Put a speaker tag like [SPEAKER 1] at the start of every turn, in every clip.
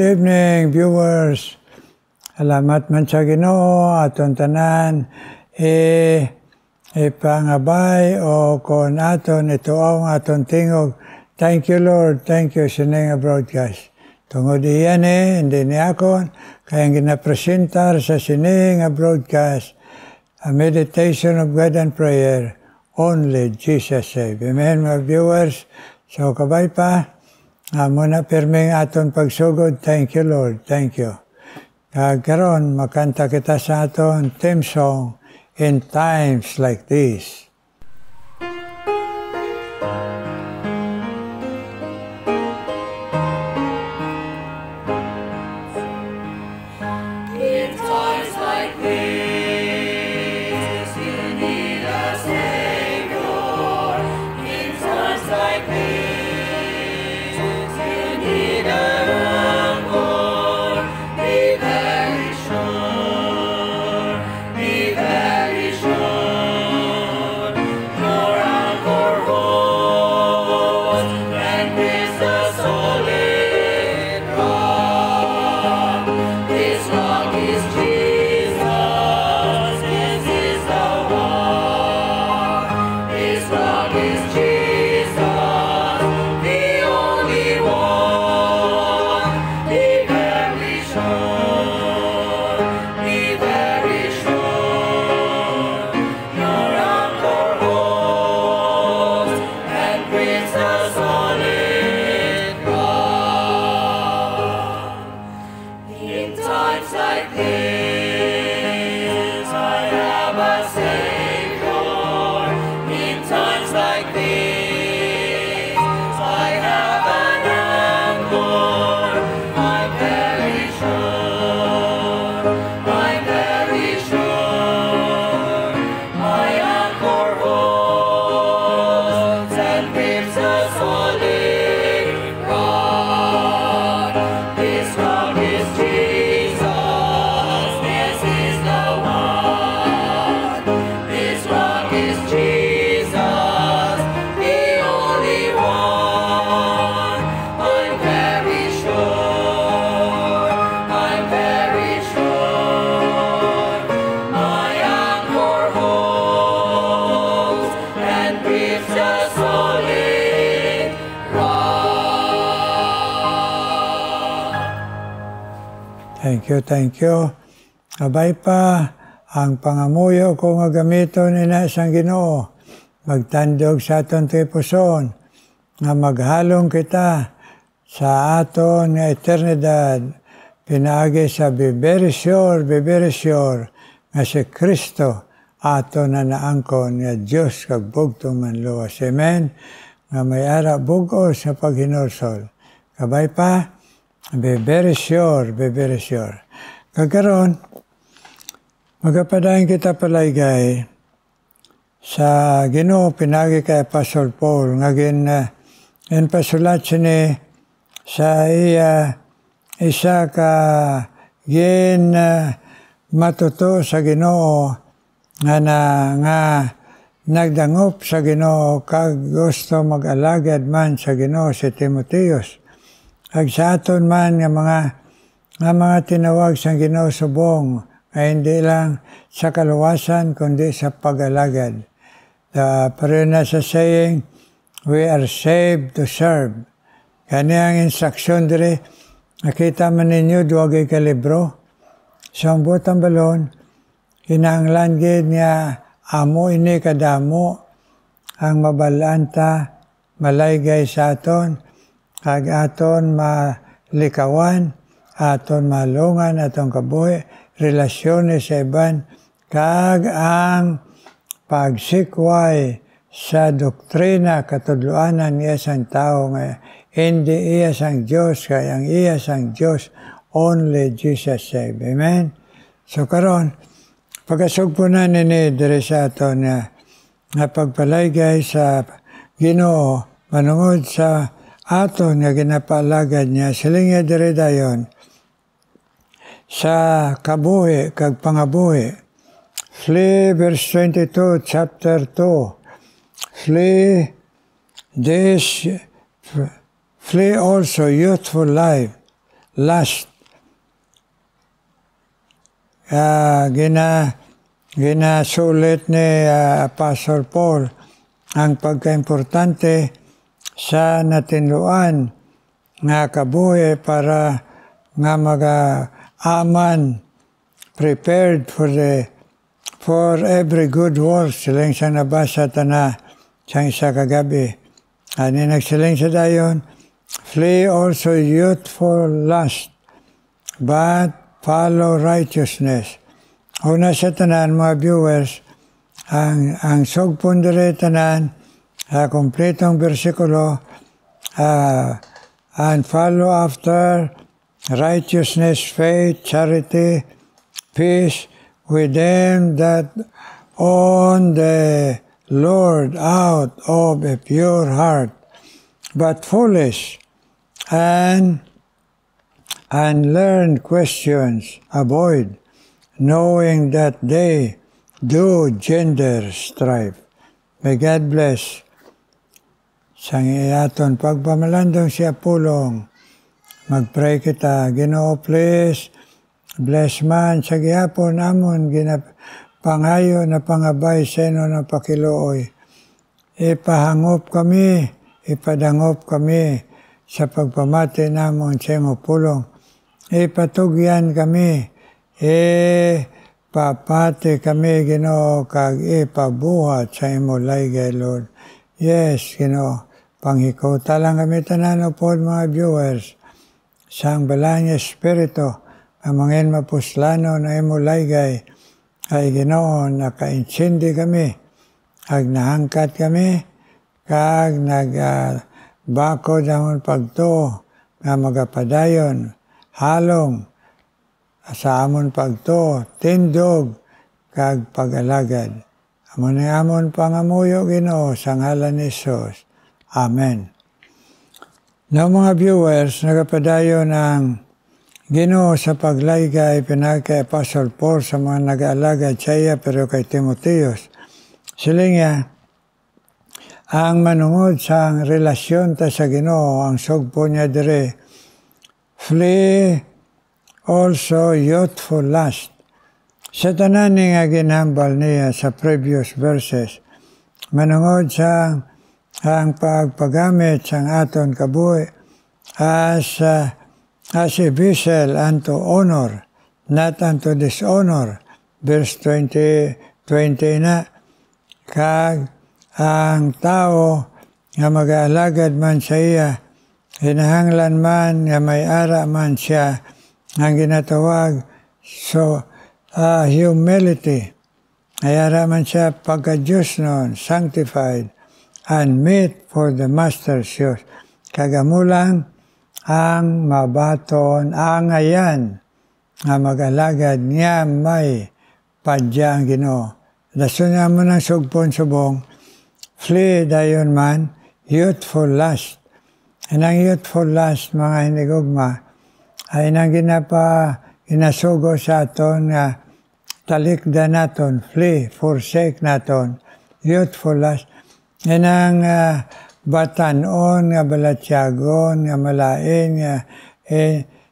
[SPEAKER 1] evening, viewers. Salamat man sa Ginoo aton tanan ipangabay o kon aton ituaw aton tingog. Thank you, Lord. Thank you sining broadcast. Tungod iyan hindi ni akon kayang ginapresentar sa sining broadcast a meditation of God and prayer. Only Jesus save. Amen, mga viewers. So kabay pa. Muna pirming aton pagsugod. Thank you, Lord. Thank you. Karon makanta kita sa aton theme song, In Times Like This. Thank you. Abay pa, ang pangamuyo ko nga gamiton ina sang Ginoo. Magtandog sa aton tipuson, nga maghalong kita sa aton nga eternidad. Pinaagi sa be very sure, nga si Kristo aton na naangkon nga Diyos kag bugtong manluwas. Amen. Nga may ara bugo sa paghinulsol. Kabay pa, be very sure. Kagaron, magapadayon kita palaygay sa Ginoo pinagi kay Apostle Paul nga pasulat sini sa isa ka matuto sa Ginoo nga nagdangop sa Ginoo kag gusto mag-alagad man sa Ginoo si Timoteus. Ag sa aton man nga mga tinawag sa Ginoo subong ay hindi lang sa kaluwasan kundi sa pag-alagad. Pero na sa saying, we are saved to serve. Kani ang instruction diri, nakita man ninyo duwagay ka libro. Sa ang butang balon, kinahanglan gid niya amo ini kadamo ang mabalanta malaygay sa aton kag aton malikawan, aton malungan, aton kabuhi, relasyones sa iban, kag ang pagsikway sa doktrina katudluanan iya sang tao nga hindi iya sang Diyos, kaya ang iya sang Diyos, only Jesus save. Amen? So karon, pagkasugpo na nini dire sa aton nga pagpalaygay sa Ginoo, manungod sa aton nga ginapalagad niya, silinga dire dayon, sa kabuhi kag pangabuhi. Flee, verse 22, chapter 2. Flee also youthful lust. Ginasulit ni Apostle Paul ang pagkaimportante sa natinluan nga kabuhi para nga mag-aman, prepared for every good work. Siling siyang nabasa na siyang isa kagabi. Ani nagsiling sa dayon, flee also youthful lust, but follow righteousness. Una sa tanan, mga viewers, ang sugpon dire tanan, kompletong bersikulo, and follow after righteousness, faith, charity, peace with them that own the Lord out of a pure heart, but foolish and unlearned questions avoid, knowing that they do gender strife. May God bless. Sang iyaton pagpamalandong siya pulong. Mag-pray kita. Ginoo, please, bless man sa gihapon amon pangayo na pangabay sa ino na pakilooy. Ipahangop kami, ipadangop kami sa pagpamati namon sa imo pulong. Ipatugyan kami, papati kami, Ginoo, kag ipabuhat sa imo laygay, Lord. Yes, Ginoo, panghikota lang kami tanan po mga viewers. Sang balang Espiritu, ang mga mapuslano na imo laygay, ay Ginoo, naka-insindi kami, kag nahangkat kami, kag nagbako damon pagto, nga magapadayon, halong, sa amon pagto, tindog, kag pag-alagad. Amon pangamuyo, Ginoo, sa ngalan ni Jesus. Amen. Now mga viewers, nagapadayon ang Ginoo sa paglaygay pinagkay Apostle Paul sa mga nag-aalagad sa iya pero kay Timoteos. Sila niya, ang manungod sa relasyon ta sa Ginoo, ang sugpo niya dire, flee also youthful lust. Sa tanan nga ginhambal niya sa previous verses, manungod sa ang pagpagamit sa aton kabuhi as a vessel unto honor, not unto dishonor. Verse 20 na, kag ang tao nga mag-aalagad man sa iya, hinahanglan man nga may ara man siya, ang ginatawag humility. Ay ara man siya pagka-Diyos noon, sanctified, and meet for the master's use. Kagamulang ang mabaton ang ayan nga mag-alagad niya may padya ang Ginoo. Daso niya mo ng sugpon-subong, flee dayon man, youthful lust. And ang youthful lust, mga hinigugma, ay nang ginasugo sa aton nga talikda naton, flee, forsake naton, youthful lust. Yan ang batanon nga balatyagon, nga malain, nga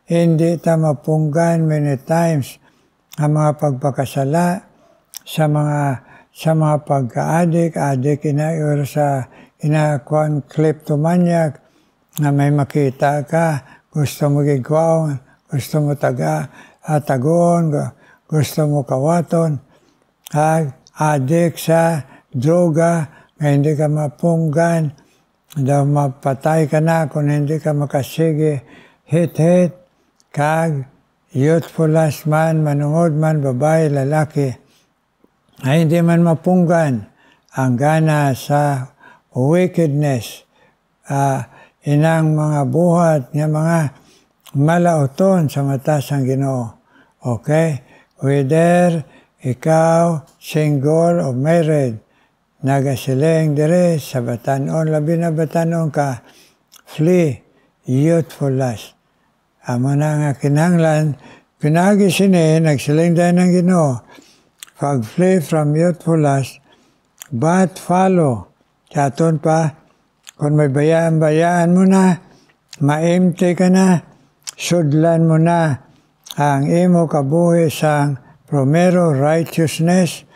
[SPEAKER 1] hindi ta mapunggan many times ang mga pagpakasala sa mga pagka-adik, or sa kleptomaniac, na may makita ka, gusto mo gigwaon, gusto mo tagon, gusto mo kawaton, adik sa droga, nga hindi ka mapunggan, daw mapatay ka na kung hindi ka makasige, hit, kag, youthful lust man, manungod man, babae, lalaki, ay hindi man mapunggan ang gana sa wickedness, inang mga buhat nga mga malauton sa mata sang Ginoo. Okay? Whether ikaw single or married, nagasiling dire sa batanon, labi na batanon ka, flee youthful lust. Amo na nga kinahanglan, pinagi sini, nagsiling dahil ng Ginoo, pag-flee from youthful lust, but follow. Katon pa, kung may bayaan mo na, ma-empty ka na, sudlan mo na ang imo kabuhi sang primero righteousness,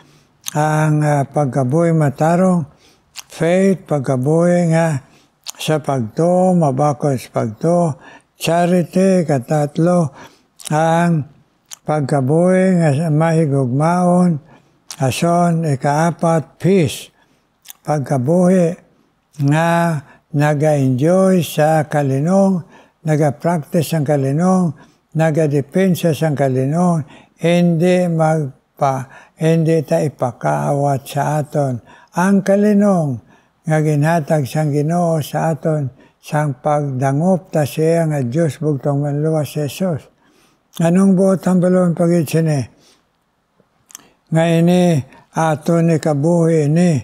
[SPEAKER 1] ang pagkabuhi matarong, faith, pagkabuhi nga sa pagtuo, mabakod sa pagtuo, charity, katatlo, ang pagkabuhi nga mahigugmaon, ason, ikaapat, peace, pagkabuhi nga naga-enjoy sa kalinong, naga-practice ang kalinong, naga-depensa sa kalinong, hindi ta ipakaawat sa aton. Ang kalinong nga ginhatag sang Ginoo sa aton sang pagdangop ta siya nga Diyos bugtong manluwas si Jesus. Anong buot ang balon pagit sini? Nga ini aton ni kabuhi ini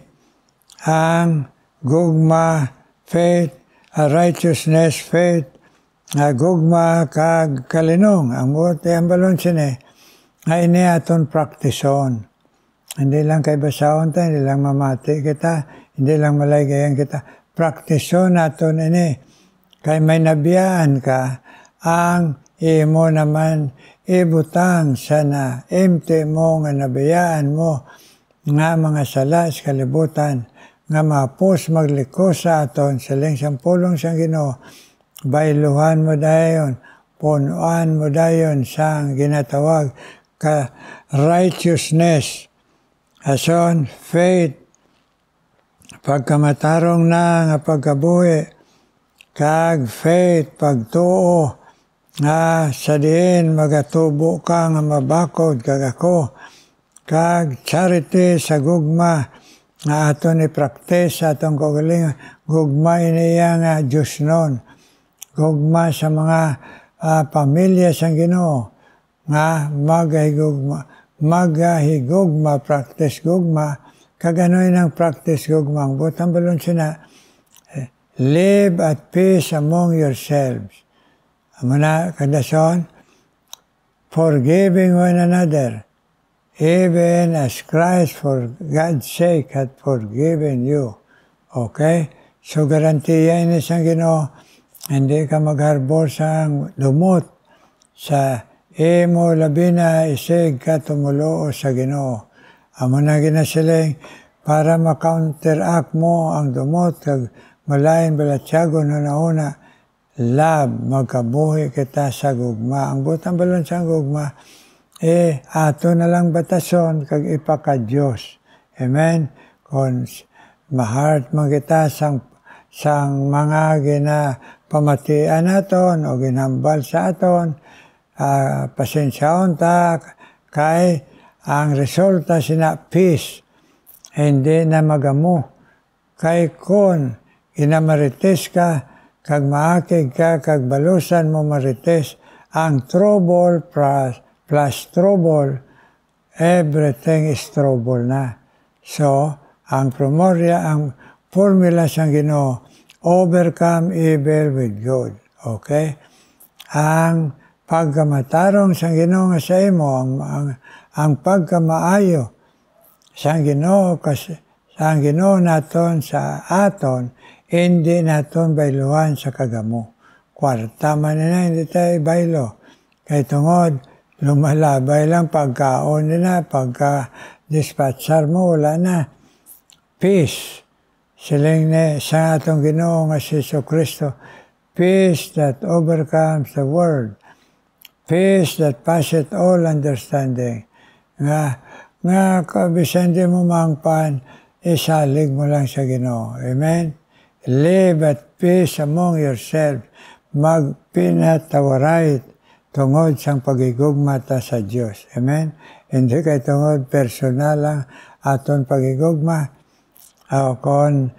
[SPEAKER 1] ang gugma, faith, righteousness, faith, gugma kag kalinong. Ang buot ang balon sini nga ini aton praktison. Hindi lang kay basahon ta, hindi lang mamati kita, hindi lang malaygayan kita. Praktison naton ini. Kay may nabiyaan ka, ang imo naman ibutang sana empty mo nga nabiyaan mo nga mga sala sa kalibutan nga mapos magliko sa aton siling sampulong sang Ginoo. Bailuhan mo dayon, punuan mo dayon sang ginatawag ka righteousness, ason, faith, pagkamatarong na nga pagkabuhi, kag faith, pagtuo, nga sa diin magatubo ka nga mabakod kag ako, kag charity sa gugma, nga aton i-practice atong kagalingon, gugma iniya nga Diyos nun, gugma sa mga pamilya sang Ginoo, nga magahigugma, practice gugma, kaganoy ng practice gugma. Ang butang balon sina, live at peace among yourselves. Amuna kadason, forgiving one another, even as Christ for God's sake had forgiven you. Okay? So garantiya ini sang Ginoo, hindi ka magharbor sang lumot sa imo labi na isig ka tumuloo sa Ginoo. Amo na ginasiling para ma-counteract mo ang dumot kag malain balatyago na nauna, love, magkabuhi kita sa gugma. Ang butang balon sa gugma, ato na lang batason kag ipaka-Diyos. Amen? Kung mahart man kita sang mga ginapamatian naton o ginambal sa aton, pasensyaon ta kay ang resulta sina peace, hindi na magamu. Kay kun ginamarites ka, kag maakig ka, kag balusan mo marites, ang trouble plus trouble, everything is trouble na. So, ang formula sang Ginoo, overcome evil with good. Okay? Ang pagkamatarong sang Ginoo nga sa imo, ang pagkamaayo sang Ginoo naton sa aton, hindi naton bailuhan sa kagamo. Kwarta man na hindi tayo bailo. Kay tungod, lumalabay lang pagkaon na, pagka-dispatchar mo, wala na. Peace. Siling sa atong Ginoo nga si Jesucristo, peace that overcomes the world. Peace that passeth all understanding. Nga bisan di mo mangpan, isalig mo lang sa Ginoo. Amen? Live at peace among yourselves. Magpinatawaray tungod sang pagigugma ta sa Diyos. Amen? Hindi kay tungod personal lang aton pagigugma o kon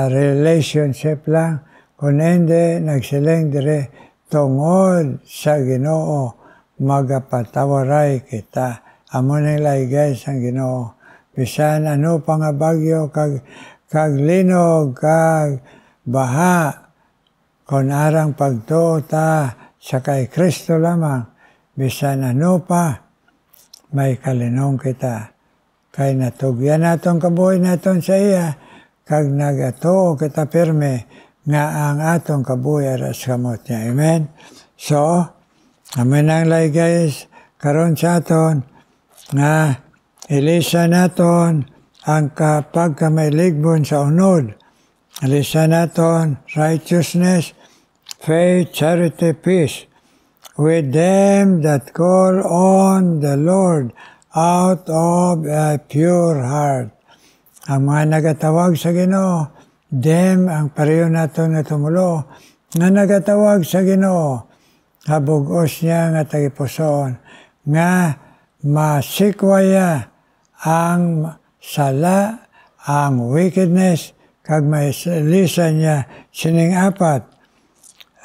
[SPEAKER 1] relationship lang. Kung hindi, nagsiling dire tungod sa Ginoo, magapatawaray kita. Amo nang laygay sang Ginoo. Bisan ano pa nga bagyo, kag linog, kag baha, kung arang pagtuo ta sa kay Kristo lamang, bisan ano pa, may kalinong kita. Kay natugyan naton kabuhi naton sa iya, kag nagatuo kita pirme, nga ang atong kabuhi aras kamot niya. Amen? So, amin ang lay guys, karon sa aton, nga ilisa naton ang pagkamailigboon sa unod. Ilisa naton righteousness, faith, charity, peace, with them that call on the Lord out of a pure heart. Ang mga nagatawag sa Ginoo, them ang pareho naton nga tumulo, nga nagatawag sa Ginoo, habugos niya nga tagipusoon, nga masikwaya ang sala, ang wickedness, kag mailisan niya sining apat.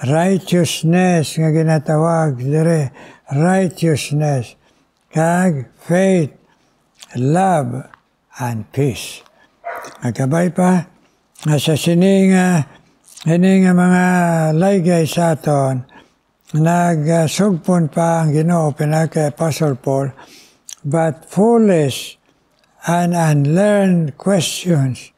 [SPEAKER 1] Righteousness nga ginatawag dire, righteousness, kag faith, love, and peace. Nagkabay pa, nga sa sining mga laygay sa aton, nagsugpon pa ang Ginoo pinaka Apostle Paul, but foolish and unlearned questions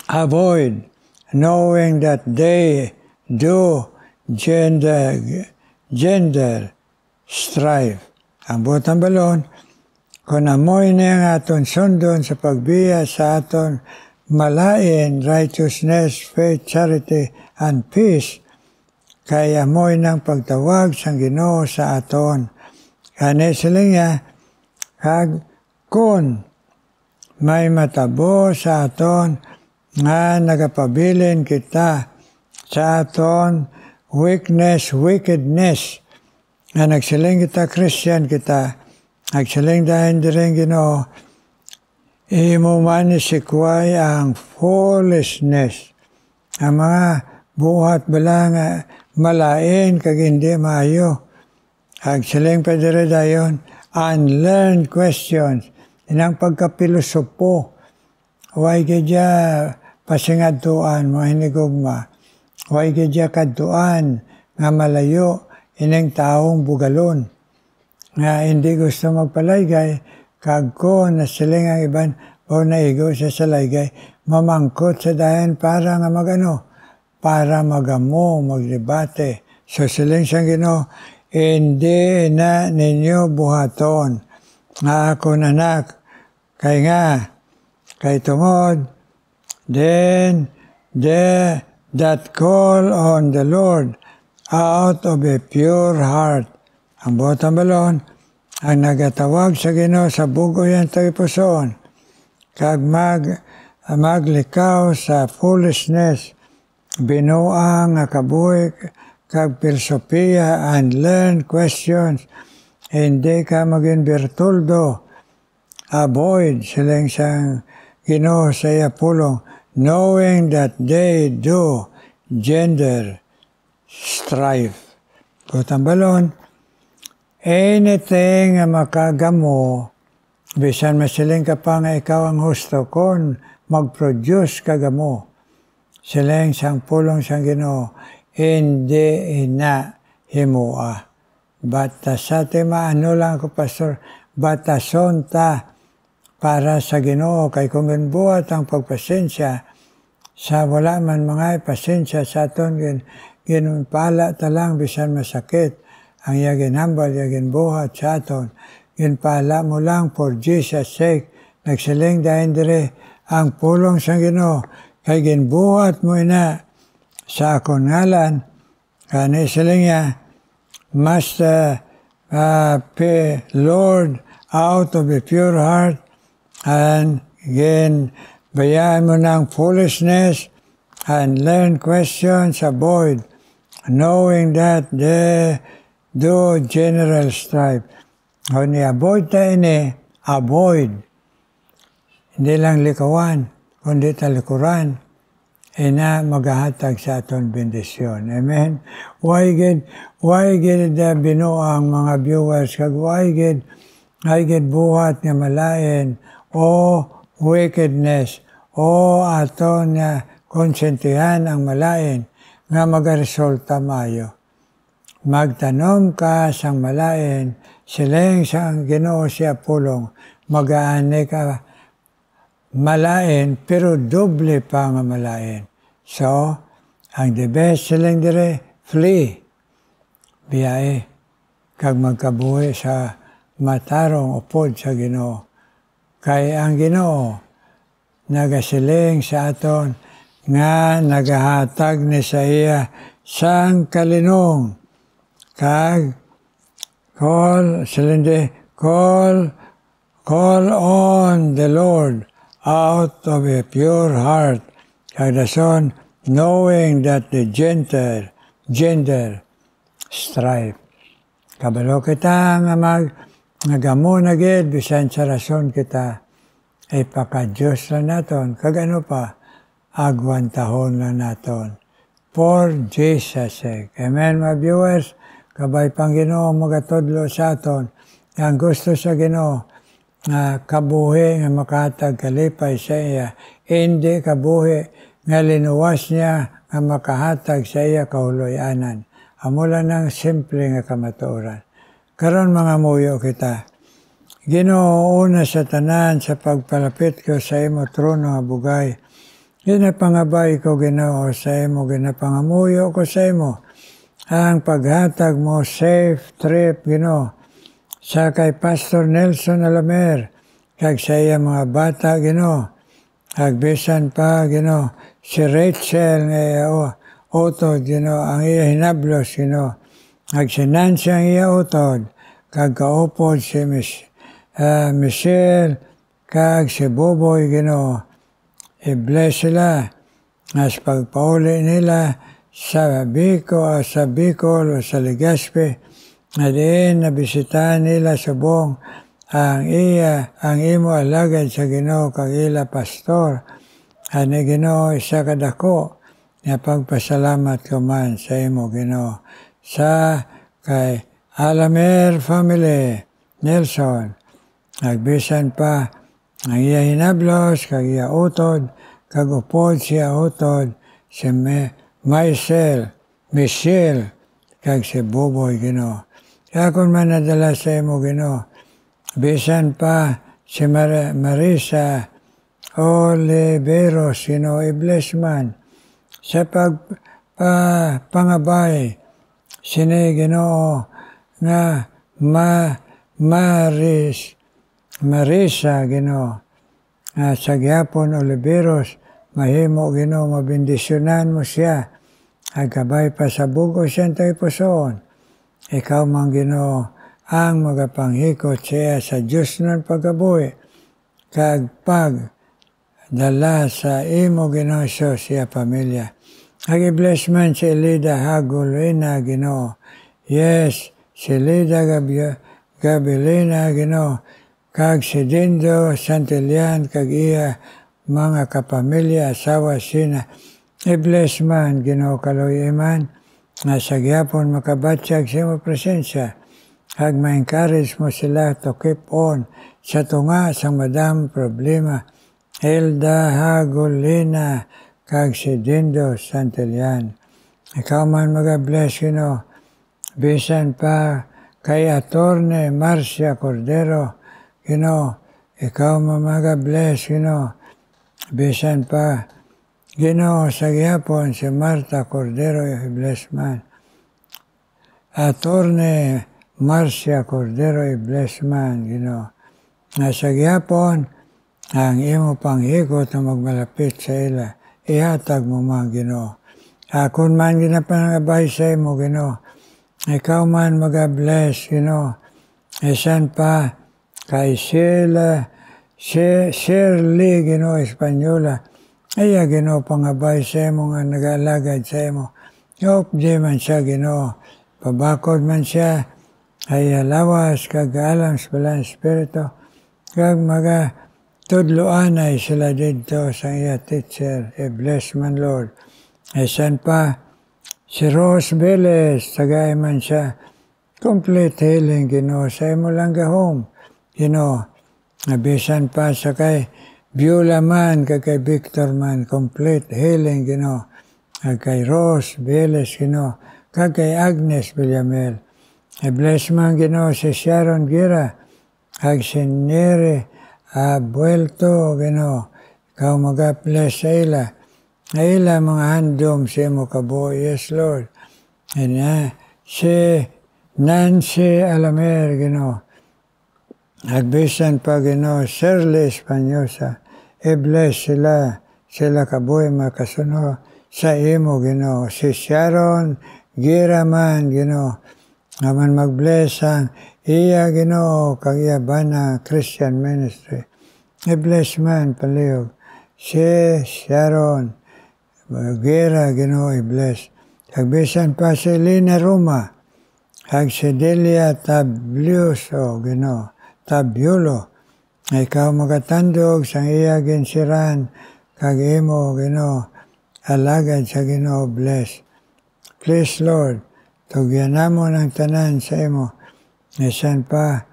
[SPEAKER 1] avoid, knowing that they do gender strife. Ang butang balon, kung amoy niya nga aton sundon sa pagbiya sa aton malain, righteousness, faith, charity, and peace, kaya amoy ng pagtawag sang Ginoo sa aton. Kani sila niya, kag kun may matabo sa aton nga nagapabilin kita sa aton wickedness, nga nagsiling kita Christian kita, nagsiling dahil din Ginoo, imo man isikway ang foolishness, ang mga buhat bala nga malain kag hindi maayo. Nagsiling pa dire dayon, unlearned questions, inang pagkapilosopo, way gadya pasingadtuan, mga hinigugma, way gadya kadtuan, nga malayo, inang taong bugalon, nga hindi gusto magpalaygay, kag ko na siling ang iban o naigo sa salaygay, mamangkot sa dayan para nga magano, para magamo, magdebate. So siling siyang Ginoo, hindi na ninyo buhaton, nga akon anak, kay tungod, then they that call on the Lord out of a pure heart. Ang botang balon, ang nagatawag sa Ginoo sa bugoyan tagipusoon, kag maglikaw sa foolishness, binuang nga kabuhi, kag filosofia and learn questions, hindi ka maging bertoldo, avoid silang siyang Ginoo sa iya pulong, knowing that they do gender strife. Botang balon, anything nga makagamo, bisan masiling ka pa nga ikaw ang husto kon mag-produce kagamo. Siling siyang pulong siyang Ginoo, hindi ina himua. Bata ti maano lang ako, Pastor, batason ta para sa Ginoo, kay kung buhat ang pagpasensya, sa wala man mga pasensya sa aton, ginpala talang bisan masakit, ang yagin hambal, yagin buhat sa aton, ginpala mo lang for Jesus' sake, nagsiling dahil dire, ang pulong sa Ginoo, kay ginbuhat mo ina sa akong ngalan, kani siling niya, Master, Lord, out of a pure heart, and again, bayaan mo ng foolishness, and learn questions, avoid, knowing that they do general strife. O ni-avoid tayo avoid. Hindi lang likawan, kundi talikuran. Ina maghahatag sa aton bendisyon. Amen? Why gid binuang mga viewers, kag why gid buhat nga malain, o wickedness, o aton nga konsentihan ang malain, nga magaresulta mayo. Magtanom ka sang malain, siling sang Ginoo siya pulong, magaani ka malain, pero doble pa nga malain. So, ang the best siling dire, flee. biyahe kag magkabuhi sa matarong upod sa Ginoo. Kay ang Ginoo nagasiling sa aton nga nagahatag ni sa iya sang kalinong kag call on the Lord out of a pure heart kag dason knowing that the gender strife. Kabalo kita nga nagamo na gid bisan sa rason kita ay paka-Diyos lang naton. Kag ano pa, agwantahon lang naton. For Jesus' sake. Amen, mga viewers. Kabay pang Ginoo magatudlo sa aton. Ang gusto sa Ginoo nga kabuhi nga makahatag kalipay sa iya. Hindi kabuhi nga linuwas niya nga makahatag sa iya kahuloy-anan. Amula ng simple nga kamatuoran. Karon mga muyo kita. Ginoo una sa tanan sa pagpalapit ko sa imo trono nga bugay. Ginapangabay ko Ginoo sa imo, ginapangamuyo ko sa imo. Ang paghatag mo safe trip Ginoo sa kay Pastor Nelson Alamer kag sa iya mga bata Ginoo. Kag bisan pa Ginoo si Rachel nga utod Ginoo ang iya hinablos Ginoo. Kag si Nancy ang iya utod kag kaupod si Michelle, kag si Boboy Ginoo, i-bless sila as pagpauli nila sa Bicol o sa Legazpi, na diin nabisitahan nila subong ang imo alagad sa Ginoo kag ila pastor. Ani Ginoo isa kadako nga pagpasalamat ko man sa imo Ginoo sa kay Alamer family Nelson. Nagbisan pa ang iya hinablos, kag iya utod, kag upod siya utod, si Michelle, kag si Boboy Ginoo. Kaya kung man nadala sa imo Ginoo, bisan pa si Marisa Oliveros Ginoo, i-bless man sa pangabay sini Ginoo nga Marisa Ginoo sa gyapon Oliveros mahimo Ginoo mabendisyonan mo siya agkabay pa sa bugo siyang pusoon. Ikaw man Ginoo ang magapanghikot siya sa Diyos ng pagabuhi kag pag dala sa imo Ginoo siya pamilya. Ag-bless man si Elida Hagulina Ginoo. Yes, si Elida Gabilina Ginoo. Kag si Dindo Santillan kag iya mga kapamilya asawa sina. I-bless man Ginoo kaloy iman nga sa gyapon makabatyag sa imo presensya. Kag ma-encourage mo sila to keep on sa tunga sa madam problema. Elda Hagulina kag si Dindo Santillan. Ikaw man mag-bless Ginoo. Bisan pa kay Attorney Marcia Cordero Ginoo, ikaw mag-bless Ginoo. Bisan pa Ginoo sa gyapon si Marta Cordero, i-bless man. Attorney Marcia Cordero, i-bless man Ginoo. Nga sa gyapon ang imo panghikot na magmalapit sa ila, ihatag mo man Ginoo. Kung man ginapangabay sa imo Ginoo, ikaw man mag-bless Ginoo. Isan pa kay Shirley Ginoo Espanyola, iya Ginoo pangabay sa imo nga nag-alagad sa imo. Hope di man siya Ginoo, pabakod man siya, ay lawas kag alam sa balang espiritu, kag tudloan ay sila dito sa iya teacher, i-bless man Lord. Isan pa si Rose Velez, tagay man siya, complete healing Ginoo sa imo lang gahom Ginoo. Nabisan pa sa kay Beulah man, kay Victor man, complete healing Ginoo. Kay Rose Velez Ginoo, kay Agnes Villamel. I-bless man Ginoo si Sharon Gira, kag si Neri Abuelto Ginoo. Ikaw mag-bless sa ila. Ila mga handom sa imo kabuhi, yes Lord. And si Nancy Alamer, Ginoo. At bisan pa, Ginoo, Shirley Espanosa, i-bless sila kabuhi makasuno sa imo, Ginoo. Si Sharon Giraman, Ginoo, naman mag-bless ang iya, Ginoo, kag iya bana Christian Ministry. I-bless man palihog. Si Sharon Gira, Ginoo, i-bless. Kag bisan pa si Lina Roma, kag si Delia Tabliuso, Ginoo, Tabiulo. Ikaw magatandog sa iya ginsiran, kag imo, Ginoo, alagad sa Ginoo, bless. Please, Lord, tugyan namo ng tanan sa imo. Isan pa,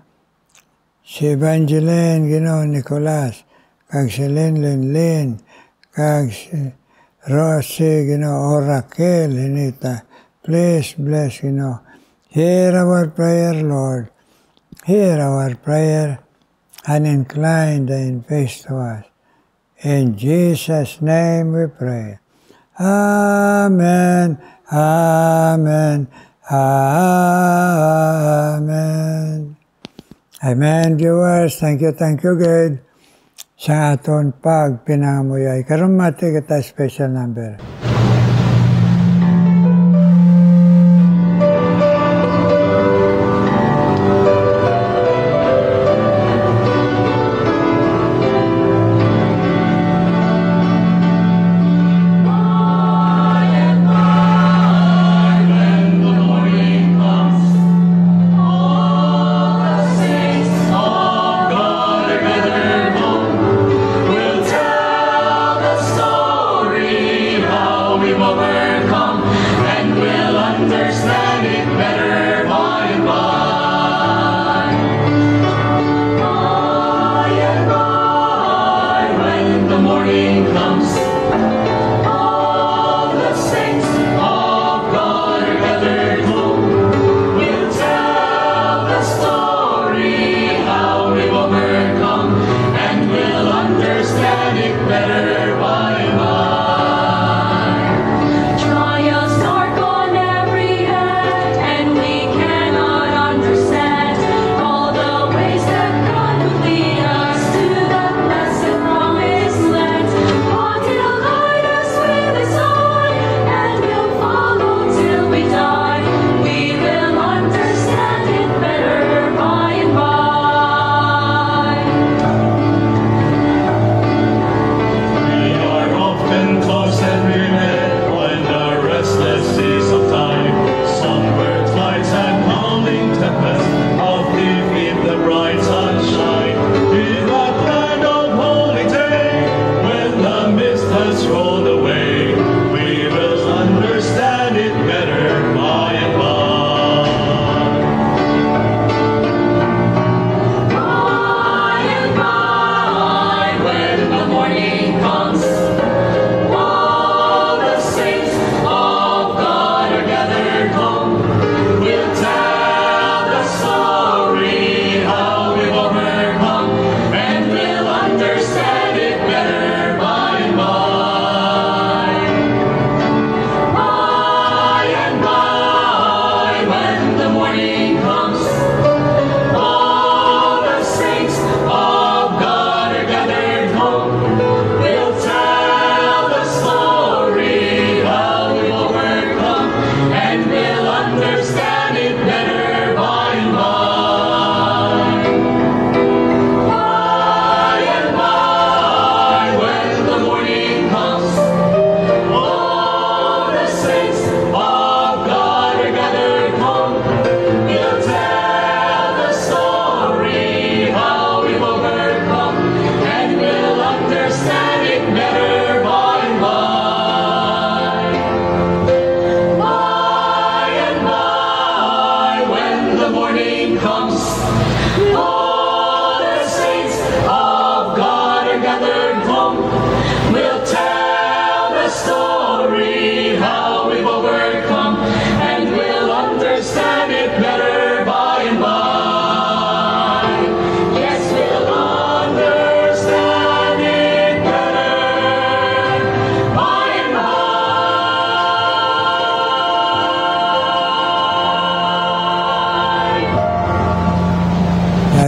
[SPEAKER 1] si Evangeline, Ginoo, Nicolas, kag si Lin, kag si Rosie, Ginoo, Raquel, Hinita. Please bless, Ginoo. Hear our prayer, Lord. Hear our prayer and incline thine face to us. In Jesus' name we pray. Amen. Amen. Amen. Amen, viewers. Thank you, God. Sa aton pagpinamuyay. Karon mati kita special number.
[SPEAKER 2] We'll tell the story of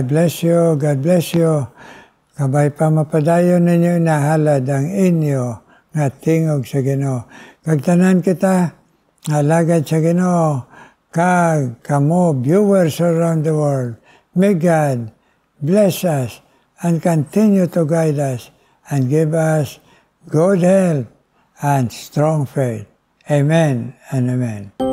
[SPEAKER 1] God bless you, God bless you. Kabay pa mapadayon ninyo nahalad ang inyo nga tingog sa Ginoo. Kagtanan kita, alagad sa Ginoo, kag kamo viewers around the world. May God bless us and continue to guide us and give us good health and strong faith. Amen and amen.